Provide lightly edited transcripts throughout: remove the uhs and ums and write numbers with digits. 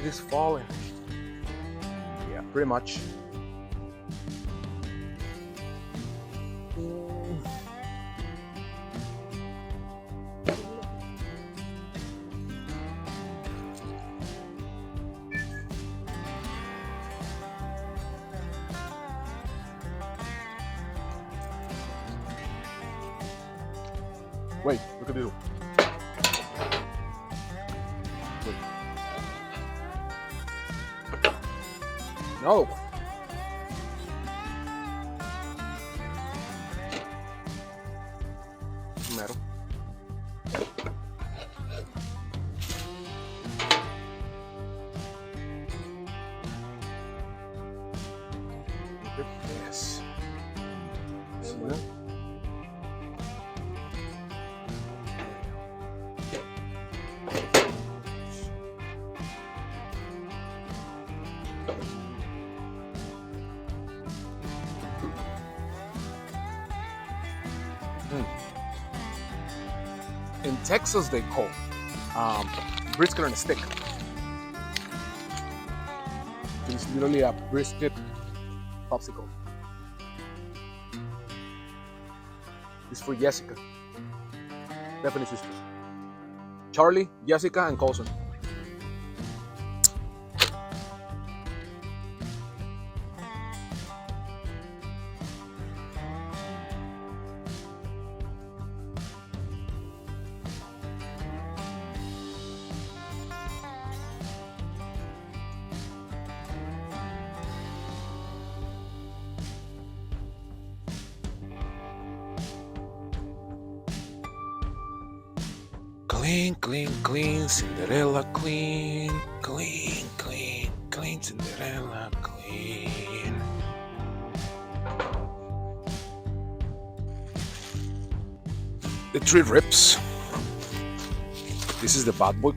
is falling. Yeah, pretty much. Wait, look at this. Wait. No. Metal. Look at this. See that? In Texas, they call brisket on a stick. It's literally a brisket popsicle. It's for Jessica, Stephanie's sister. Charlie, Jessica, and Colson. Clean, clean, clean, Cinderella, clean, clean, clean, clean, Cinderella, clean. The 3 ribs. This is the bad boy,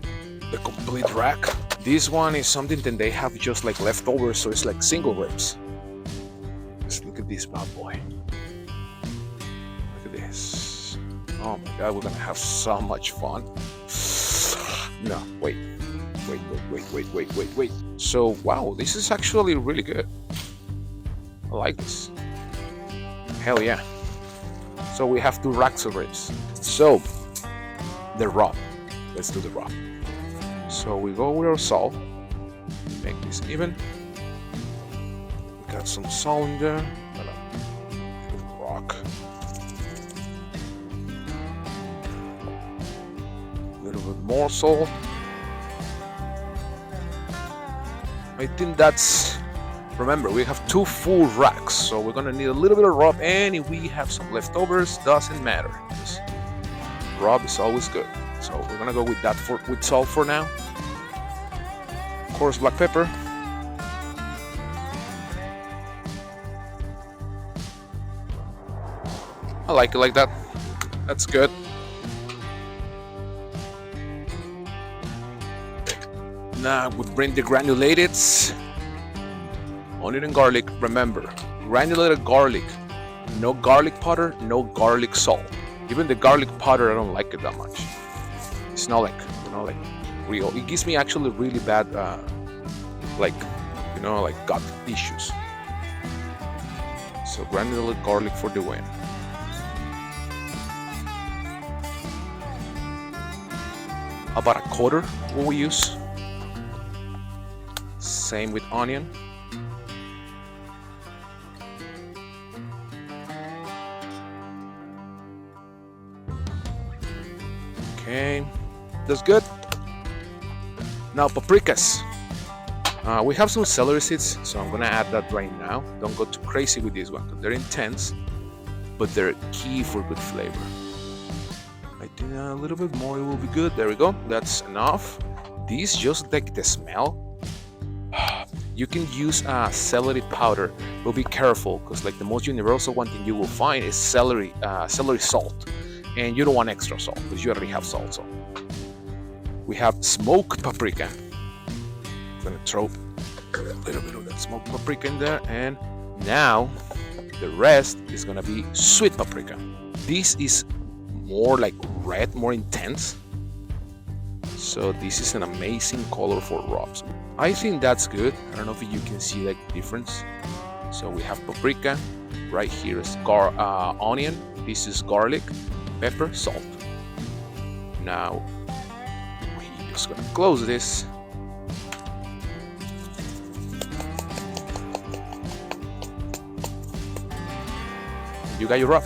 the complete rack. This one is something that they have just like leftovers, so it's like single ribs. Let's look at this bad boy. Look at this. Oh my god, we're gonna have so much fun. No, wait. So, wow, this is actually really good. I like this. Hell yeah. So we have 2 racks of ribs. So, the rub. Let's do the rub. So we go with our salt. Make this even. We got some salt in there. Rock. A little bit more salt. I think that's, remember, we have 2 full racks, so we're gonna need a little bit of rub, and if we have some leftovers, doesn't matter, because rub is always good. So we're gonna go with that with salt for now. Of course, black pepper. I like it like that. That's good. Now we bring the granulated onion and garlic. Remember, granulated garlic. No garlic powder, no garlic salt. Even the garlic powder, I don't like it that much. It's not like, like real. It gives me actually really bad, like gut issues. So granulated garlic for the win. About a quarter will we use. Same with onion. Okay, that's good. Now paprikas. We have some celery seeds, so I'm gonna add that right now. Don't go too crazy with this one, because they're intense, but they're key for good flavor. I think a little bit more will be good. There we go. That's enough. These just like the smell. You can use celery powder, but be careful, because like the most universal one thing you will find is celery salt, and you don't want extra salt because you already have salt. So we have smoked paprika. I'm gonna throw a little bit of that smoked paprika in there, and now the rest is gonna be sweet paprika. This is more like red, more intense. So this is an amazing color for rubs. I think that's good. I don't know if you can see like the difference. So we have paprika, right here is onion, this is garlic, pepper, salt. Now we're just gonna close this. You got your rub.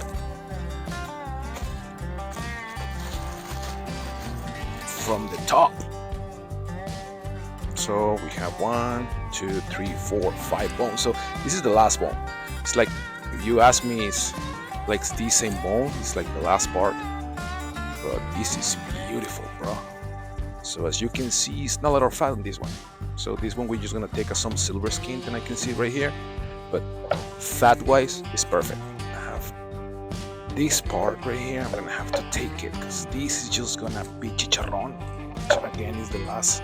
From the top. So we have 1, 2, 3, 4, 5 bones. So this is the last bone. It's like, if you ask me, it's like the same bone. It's like the last part. But this is beautiful, bro. So as you can see, it's not a lot of fat on this one. So this one we're just gonna take some silver skin, and I can see right here. But fat-wise, it's perfect. I have this part right here. I'm gonna have to take it because this is just gonna be chicharrón. So again, is the last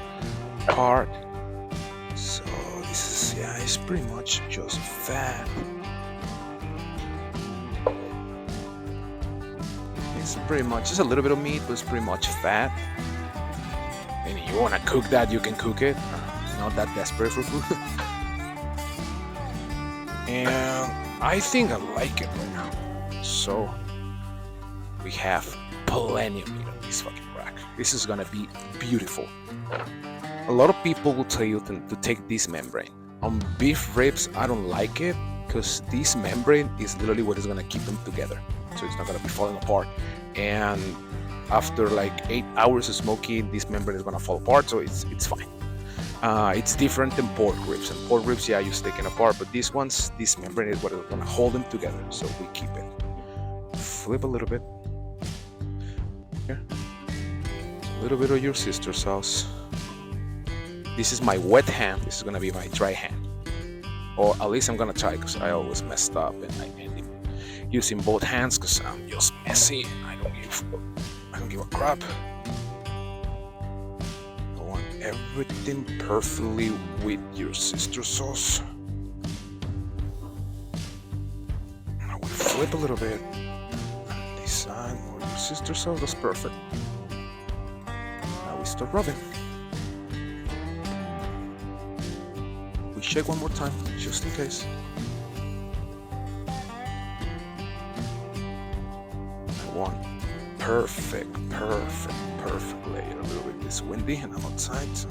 part. So this is, yeah, it's pretty much just fat. It's pretty much just a little bit of meat, but it's pretty much fat. And if you want to cook that, you can cook it. Not that desperate for food. And I think I like it right now. So we have plenty of meat on this fucking rack. This is gonna be beautiful. A lot of people will tell you to take this membrane. On beef ribs, I don't like it because this membrane is literally what is gonna keep them together. So it's not gonna be falling apart. And after like 8 hours of smoking, this membrane is gonna fall apart, so it's fine. It's different than pork ribs. And pork ribs, yeah, you stick it apart, but these ones, this membrane is what is gonna hold them together. So we keep it. Flip a little bit. Here. A little bit of your sister sauce. This is my wet hand. This is gonna be my dry hand, or at least I'm gonna try, because I always messed up and I end up using both hands because I'm just messy. I don't give a crap. I want everything perfectly with your sister sauce. Now we flip a little bit. This side more your sister sauce. That's perfect. Now we start rubbing. We shake one more time, just in case. One perfect layer. A little bit it's windy and I'm outside, so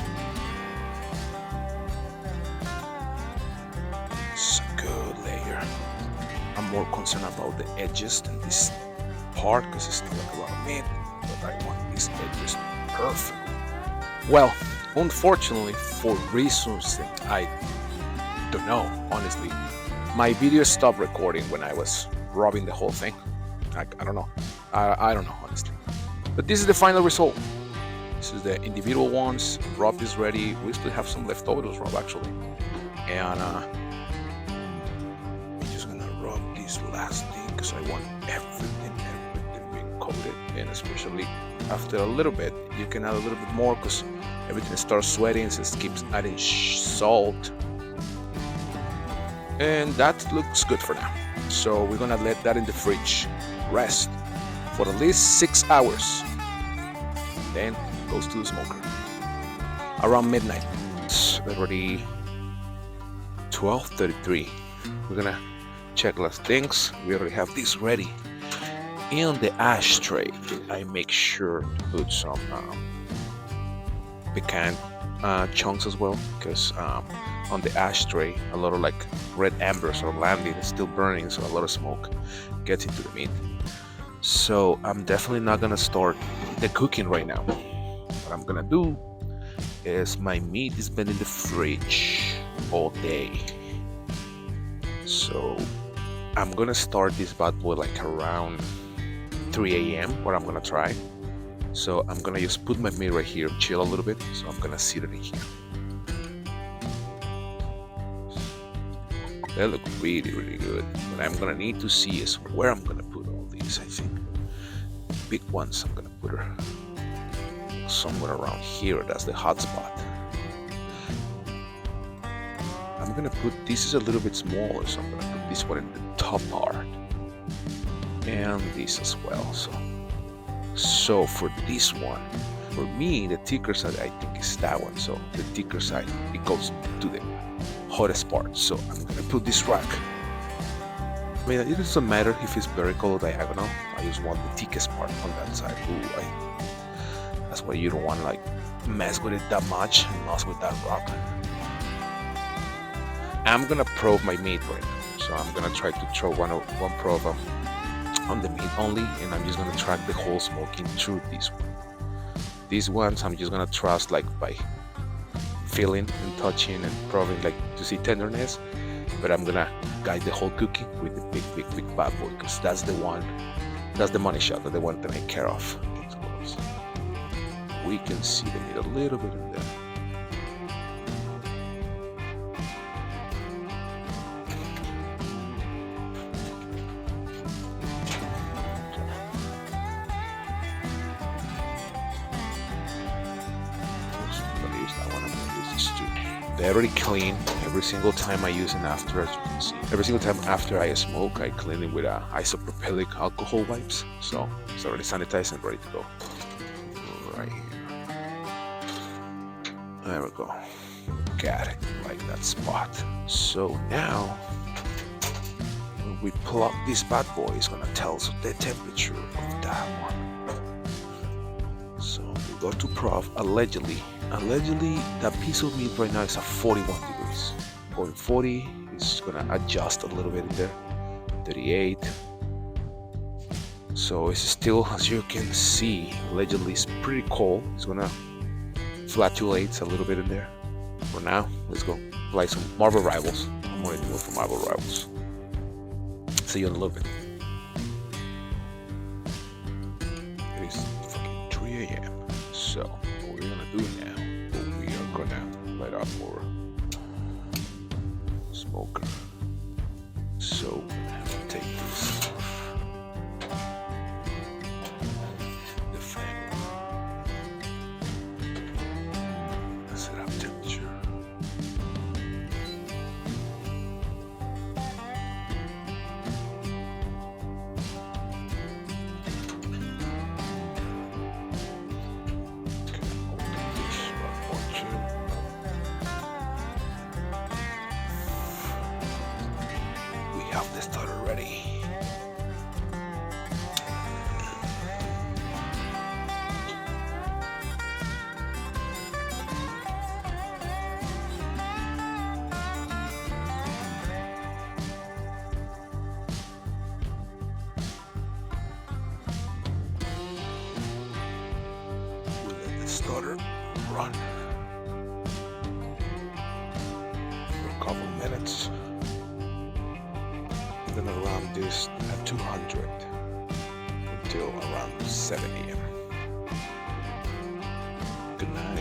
it's a good layer. I'm more concerned about the edges than this part because it's not like a lot of meat, but I want these edges perfect. Well, unfortunately, for reasons that I don't know, honestly, my video stopped recording when I was rubbing the whole thing. I don't know. I don't know, honestly. But this is the final result. This is the individual ones. Rub is ready. We still have some leftovers rub, actually. And I'm just gonna rub this last thing because I want everything being coated. And especially after a little bit, you can add a little bit more because everything starts sweating, so it keeps adding salt. And that looks good for now. So we're gonna let that in the fridge rest for at least 6 hours. Then goes to the smoker around midnight. It's already 12:33. We're gonna check last things. We already have this ready. In the ashtray, I make sure to put some pecan chunks as well, because on the ashtray a lot of like red embers are landing, it's still burning, so a lot of smoke gets into the meat. So I'm definitely not gonna start the cooking right now. What I'm gonna do is, my meat has been in the fridge all day, so I'm gonna start this bad boy like around 3 a.m. what I'm gonna try. So I'm gonna just put my meat right here, chill a little bit. So I'm gonna sit it in here. They look really good. What I'm gonna need to see is where I'm gonna put all these. I think big ones I'm gonna put her somewhere around here. That's the hot spot. I'm gonna put, this is a little bit smaller, so I'm gonna put this one in the top part, and this as well. So for this one, For me, the thicker side I think is that one. So the thicker side, it goes to the hottest part. So I'm gonna put this rack. I mean, it doesn't matter if it's vertical or diagonal. I just want the thickest part on that side. That's why you don't want to like mess with it that much and mess with that rock. I'm gonna probe my meat right now, so I'm gonna try to throw one probe on the meat only, and I'm just gonna track the whole smoking through this one. These ones I'm just gonna trust like by feeling and touching and probing like to see tenderness, but I'm gonna guide the whole cookie with the big bad boy, because that's the one, that's the money shot, that's the one to take care of. We can see the meat a little bit in there. They're already clean. Every single time I use an after, as you can see. Every single time after I smoke, I clean it with isopropylic alcohol wipes. So it's already sanitized and ready to go. Right here. There we go. Got it. Like that spot. So now, when we plug this bad boy, it's gonna tell us the temperature of that one. So we go to probe. Allegedly, that piece of meat right now is at 41 degrees. Point 40 is gonna adjust a little bit in there. 38. So it's still, as you can see, allegedly it's pretty cold. It's gonna flatulate a little bit in there. For now, let's go apply some Marble Rivals. I'm gonna do it for Marble Rivals. See you in a little bit. It is fucking 3 a.m. So what we're gonna do now, we are gonna light up our smoker. So I have to take this off the fan. Set up temperature. Have the starter ready. We'll let the starter run for a couple minutes. I'm gonna run this at 200 until around 7 a.m. Good night.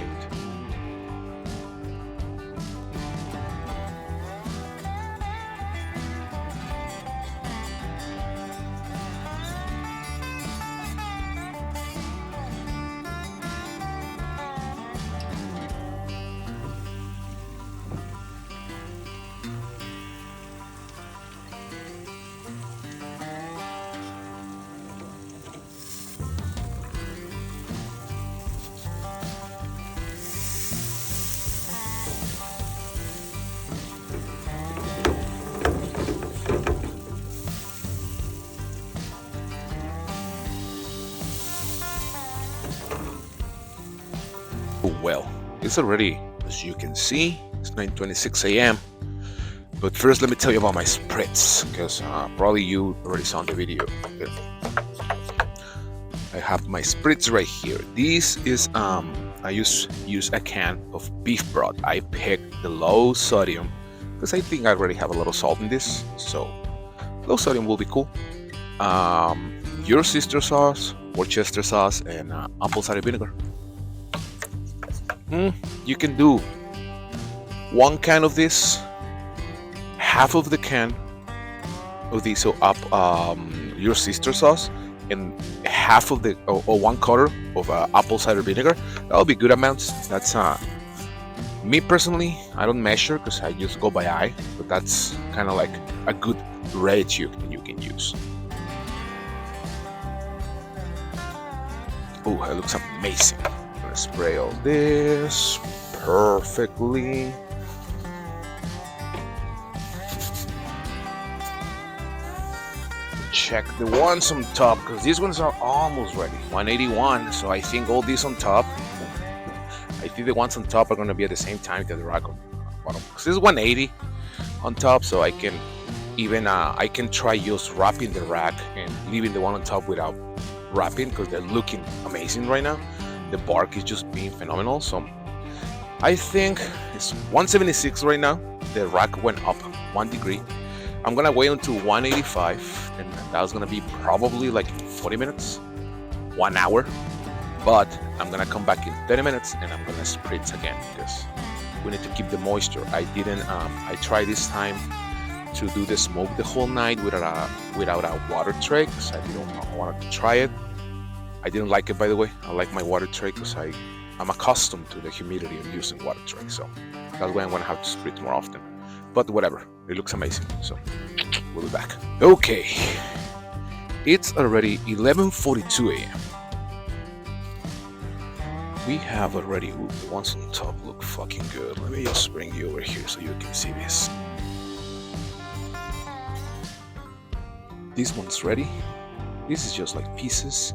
Well, it's already, as you can see, it's 9:26 a.m. But first, let me tell you about my spritz, because probably you already saw in the video. I have my spritz right here. This is I use a can of beef broth. I picked the low sodium because I think I already have a little salt in this, so low sodium will be cool. Your sister sauce, Worcester sauce, and apple cider vinegar. You can do 1 can of this, half of the can of the your sister sauce, and half of the or 1/4 of apple cider vinegar. That'll be good amounts. That's me personally. I don't measure because I just go by eye, but that's kind of like a good ratio you can use. Oh, it looks amazing. gonna spray all this perfectly. Check the ones on top because these ones are almost ready. 181, so I think all these on top, I think the ones on top are going to be at the same time that the rack on bottom. Because this is 180 on top, so I can even I can try just wrapping the rack and leaving the one on top without wrapping because they're looking amazing right now. The bark is just being phenomenal. So I think it's 176 right now. The rack went up 1 degree. I'm gonna wait until 185, and that's gonna be probably like 40 minutes, 1 hour. But I'm gonna come back in 30 minutes and I'm gonna spritz again because we need to keep the moisture. I tried this time to do the smoke the whole night without a water tray because I wanted to try it. I didn't like it, by the way. I like my water tray because I'm accustomed to the humidity of using water tray, so that's why I'm gonna have to spritz more often. But whatever, it looks amazing, so we'll be back. Okay, it's already 11:42 a.m. We have already, the ones on top look fucking good. Let me just bring you over here so you can see this. This one's ready. This is just like pieces.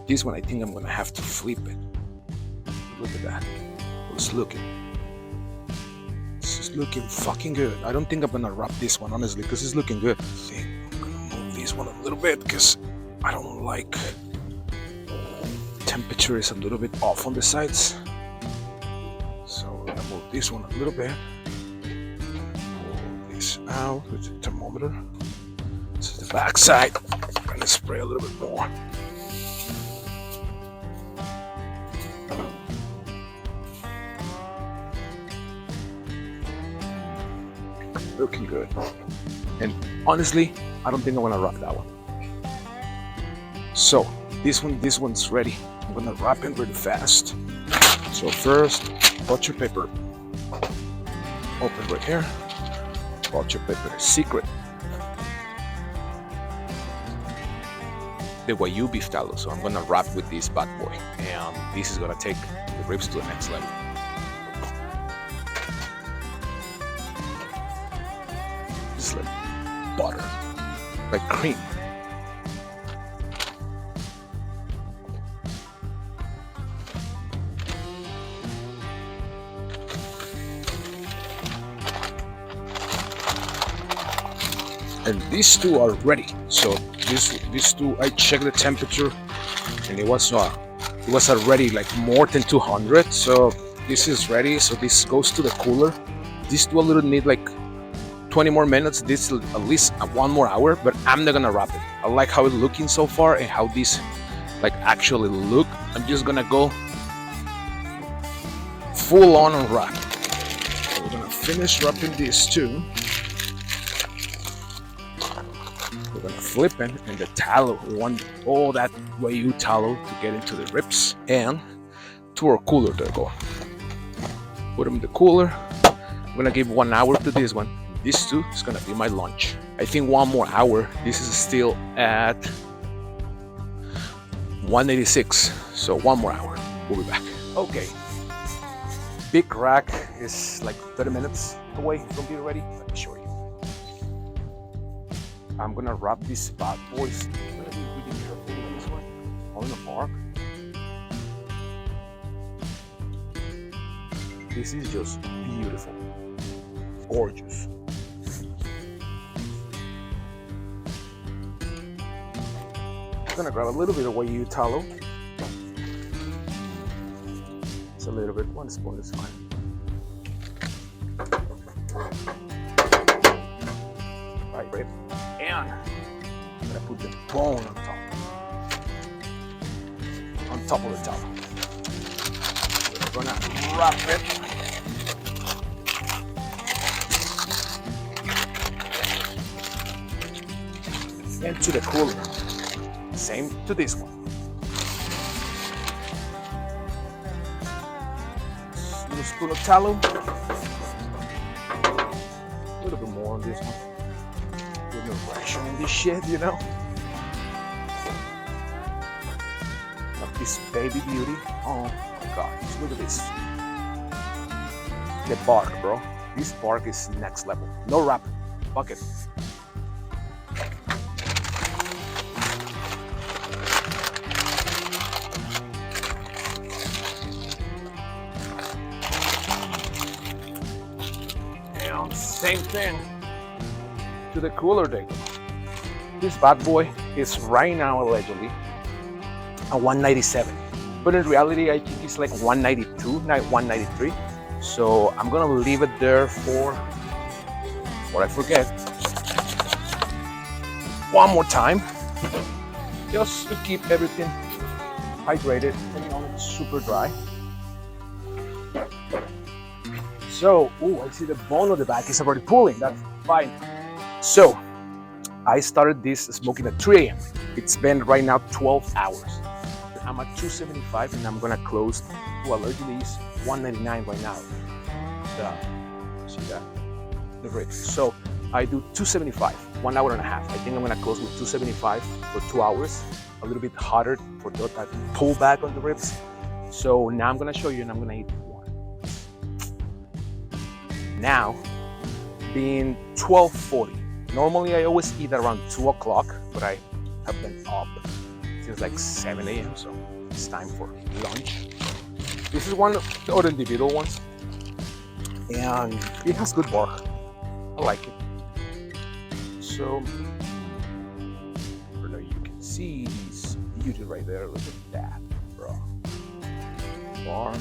This one I think I'm gonna have to flip it. Look at that, it's looking. This is looking fucking good. I don't think I'm gonna wrap this one, honestly, because it's looking good. I think I'm gonna move this one a little bit because I don't like temperature is a little bit off on the sides. So we're gonna move this one a little bit. Pull this out with the thermometer. This is the back side. I'm gonna spray a little bit more. Looking good. And honestly, I don't think I'm gonna wrap that one. So this one's ready. I'm gonna wrap it really fast. So first, butcher paper. Open right here. Butcher paper, secret. The Wagyu beef tallow. So I'm gonna wrap with this bad boy, and this is gonna take the ribs to the next level. It's like butter, like cream. And these two are ready. So these two, I checked the temperature, and it was already like more than 200. So this is ready. So this goes to the cooler. These two a little need like 20 more minutes. This at least 1 more hour. But I'm not gonna wrap it. I like how it's looking so far and how these like actually look. I'm just gonna go full on wrap. So we're gonna finish wrapping these two. We're gonna flip it, and the tallow, we want all that Wagyu tallow to get into the ribs and to our cooler. There go. Put them in the cooler. I'm gonna give 1 hour to this one. This two is gonna be my lunch. I think 1 more hour. This is still at 186. So 1 more hour. We'll be back. Okay. Big rack is like 30 minutes away from being ready. Let me show you. I'm gonna wrap these bad boys. I'm gonna be really careful with this one on the bark. This is just beautiful, gorgeous. I'm gonna grab a little bit of Wagyu tallow. It's a little bit, 1 spoon is fine. Right. And I'm gonna put the bone on top of the tallow. We're gonna wrap it. Into the cooler. Same to this one. Little spoon of tallow. A little bit more on this one. There's no ration in this shit, you know. A this baby beauty. Oh my god, look at this. The bark, bro. This bark is next level. No wrap. Fuck it. And same thing to the cooler day. This bad boy is right now allegedly a 197, but in reality I think it's like 192, not 193. So I'm gonna leave it there for what I forget. One more time, just to keep everything hydrated and not super dry. So, I see the bone on the back is already pulling. That's fine. So, I started this smoking at 3 a.m. It's been right now 12 hours. I'm at 275 and I'm gonna close. Well, allegedly is 199 right now. See that? The rate. So I do 275, 1 hour and a half. I think I'm gonna close with 275 for 2 hours. A little bit harder for that pull back on the ribs. So now I'm gonna show you and I'm gonna eat one. Now, being 12:40. Normally I always eat around 2 o'clock, but I have been up since like 7 a.m. So it's time for lunch. This is one of the other individual ones. And it has good bark. I like it. So, I don't know, you can see this beauty right there. Look at that, bro. Bark.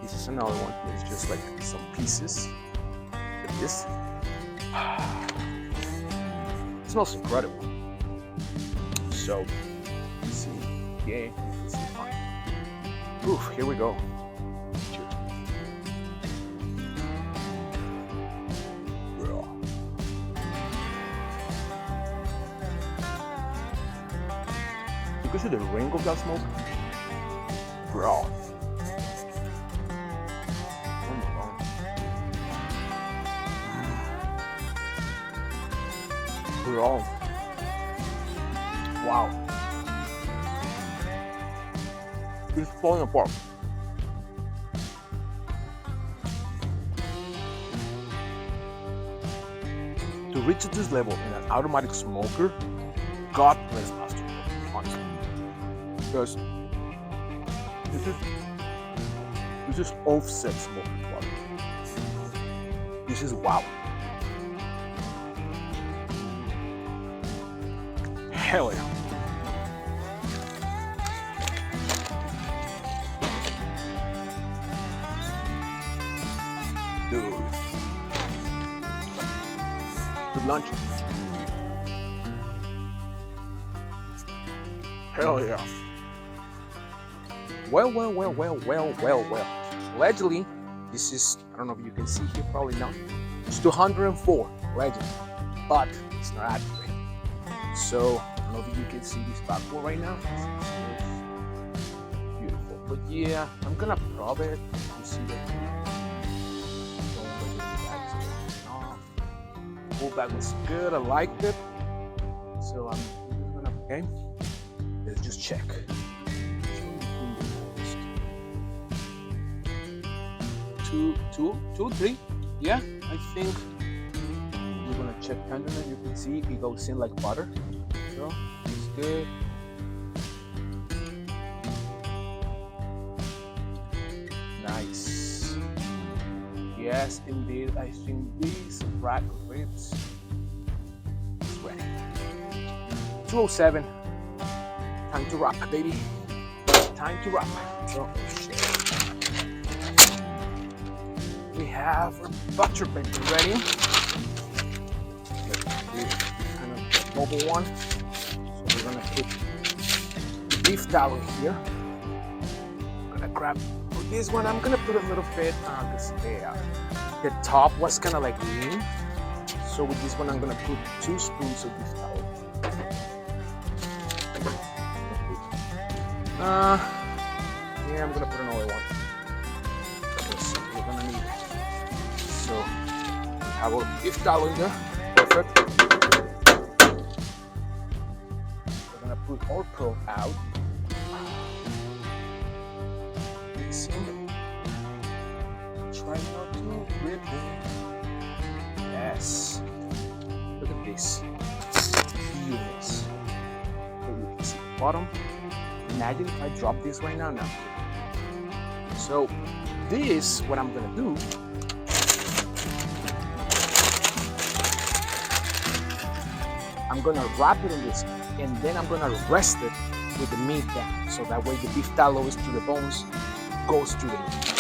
This is another one. It's just like some pieces. Look at this. It smells incredible. So, you see, yeah, you can see fine. Oof, here we go. You can see the ring of that smoke, bro. Oh my god, bro. Wow, it's falling apart. To reach this level in an automatic smoker, God bless MASTERBUILT, honestly. Because this is offset smoking quality. This is wow. Hell yeah. Dude. Good lunch. Hell yeah. Well. Allegedly, this is, I don't know if you can see here, probably not. It's 204, allegedly, but it's not accurate. So, I don't know if you can see this backboard right now. It's beautiful. But yeah, I'm gonna probe it. You see that? Pull back was good, I liked it. So I'm just gonna, okay, let's just check. 2, 3. Yeah, I think we're gonna check tenderness. You can see it goes in like butter. So it's good. Nice. Yes, indeed. I think these rack ribs is ready. 207. Time to wrap, baby. Time to wrap. So, we have our butter paper ready. Let's do kind of the bubble one. So we're gonna put the beef towel here. I'm gonna grab for this one. I'm gonna put a little bit because the top was kind of like lean. So with this one, I'm gonna put 2 spoons of beef towel. Yeah, I'm gonna put another one. We're gonna need it. So we have our beef towel in there. Perfect. We're gonna put our probe out. nice. Try not to rip it. Yes. Look at this. Yes. So you can see the bottom. Imagine if I drop this right now. Now. So this, what I'm gonna do. I'm gonna wrap it in this, and then I'm gonna rest it with the meat down, so that way the beef tallow is to the bones, goes to the meat.